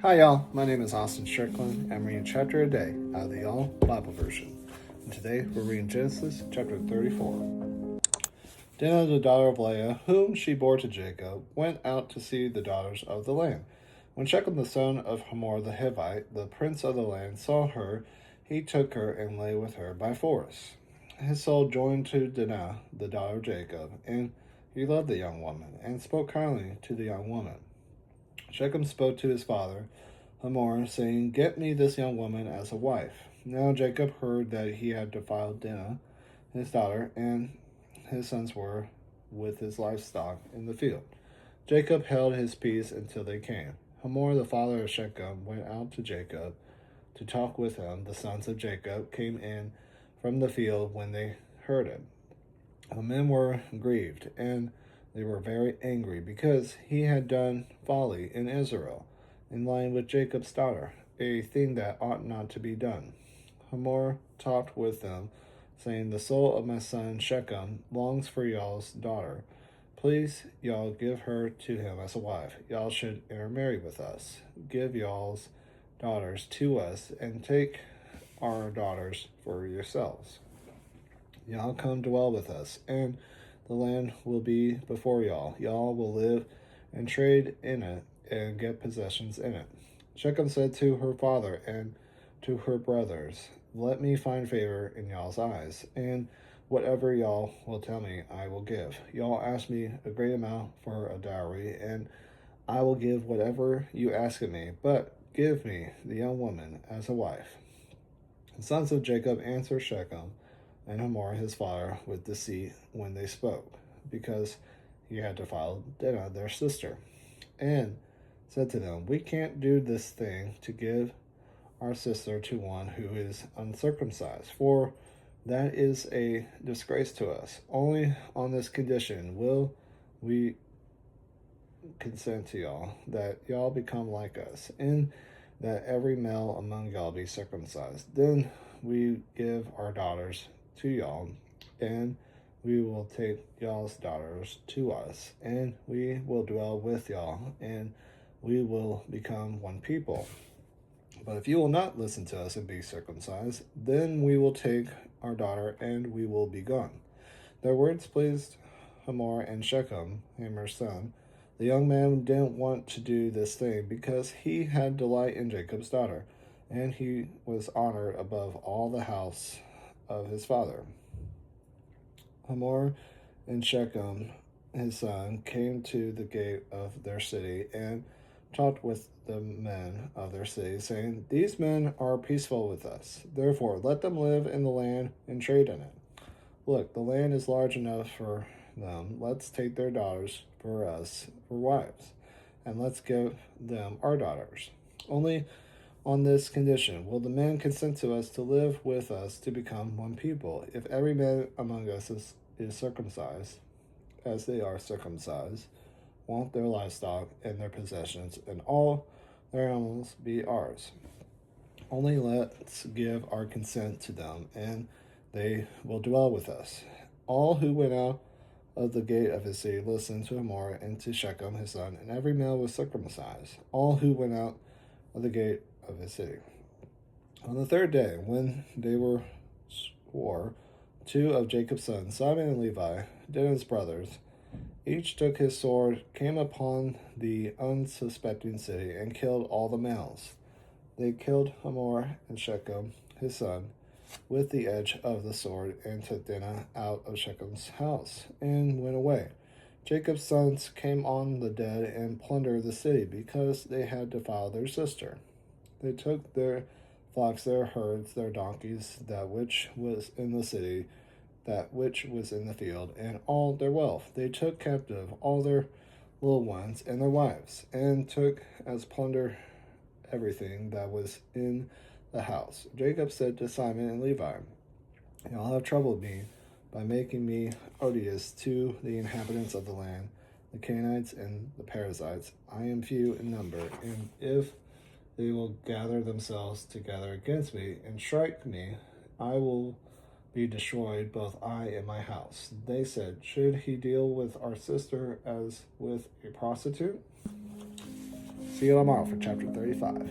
Hi, y'all. My name is Austin Strickland. I'm reading a chapter a day out of the All Bible version. And today we're reading Genesis chapter 34. Dinah, the daughter of Leah, whom she bore to Jacob, went out to see the daughters of the land. When Shechem, the son of Hamor the Hivite, the prince of the land, saw her, he took her and lay with her by force. His soul joined to Dinah, the daughter of Jacob, and he loved the young woman, and spoke kindly to the young woman. Shechem spoke to his father, Hamor, saying, "Get me this young woman as a wife." Now Jacob heard that he had defiled Dinah, his daughter, and his sons were with his livestock in the field. Jacob held his peace until they came. Hamor, the father of Shechem, went out to Jacob to talk with him. The sons of Jacob came in from the field when they heard it. The men were grieved, and they were very angry because he had done folly in Israel, in line with Jacob's daughter, a thing that ought not to be done. Hamor talked with them, saying, "The soul of my son Shechem longs for y'all's daughter. Please, y'all give her to him as a wife. Y'all should intermarry with us. Give y'all's daughters to us, and take our daughters for yourselves. Y'all come dwell with us, and the land will be before y'all. Y'all will live and trade in it and get possessions in it." Shechem said to her father and to her brothers, "Let me find favor in y'all's eyes, and whatever y'all will tell me, I will give. Y'all ask me a great amount for a dowry, and I will give whatever you ask of me, but give me the young woman as a wife." The sons of Jacob answered Shechem and Hamor his father with deceit when they spoke, because he had defiled Dinah their sister, and said to them, "We can't do this thing to give our sister to one who is uncircumcised, for that is a disgrace to us. Only on this condition will we consent to y'all, that y'all become like us, and that every male among y'all be circumcised. Then we give our daughters to y'all, and we will take y'all's daughters to us, and we will dwell with y'all, and we will become one people. But if you will not listen to us and be circumcised, then we will take our daughter, and we will be gone." Their words pleased Hamor and Shechem, Hamor's son. The young man didn't want to do this thing because he had delight in Jacob's daughter, and he was honored above all the house of his father. Hamor and Shechem, his son, came to the gate of their city and talked with the men of their city, saying, "These men are peaceful with us. Therefore, let them live in the land and trade in it. Look, the land is large enough for them. Let's take their daughters for us for wives, and let's give them our daughters. Only on this condition will the men consent to us to live with us to become one people. If every man among us is circumcised, as they are circumcised, won't their livestock and their possessions and all their animals be ours? Only let's give our consent to them, and they will dwell with us." All who went out of the gate of his city listened to Hamor and to Shechem his son, and every male was circumcised. All who went out of the gate of his city. On the third day, when they were swore, two of Jacob's sons, Simon and Levi, Dinah's brothers, each took his sword, came upon the unsuspecting city, and killed all the males. They killed Hamor and Shechem his son with the edge of the sword, and took Dinah out of Shechem's house, and went away. Jacob's sons came on the dead and plundered the city, because they had defiled their sister. They took their flocks, their herds, their donkeys, that which was in the city, that which was in the field, and all their wealth. They took captive all their little ones and their wives, and took as plunder everything that was in the house. Jacob said to Simon and Levi, "Y'all have troubled me by making me odious to the inhabitants of the land, the Canaanites and the Perizzites. I am few in number, and if they will gather themselves together against me and strike me, I will be destroyed, both I and my house." They said, "Should he deal with our sister as with a prostitute?" See you tomorrow for chapter 35.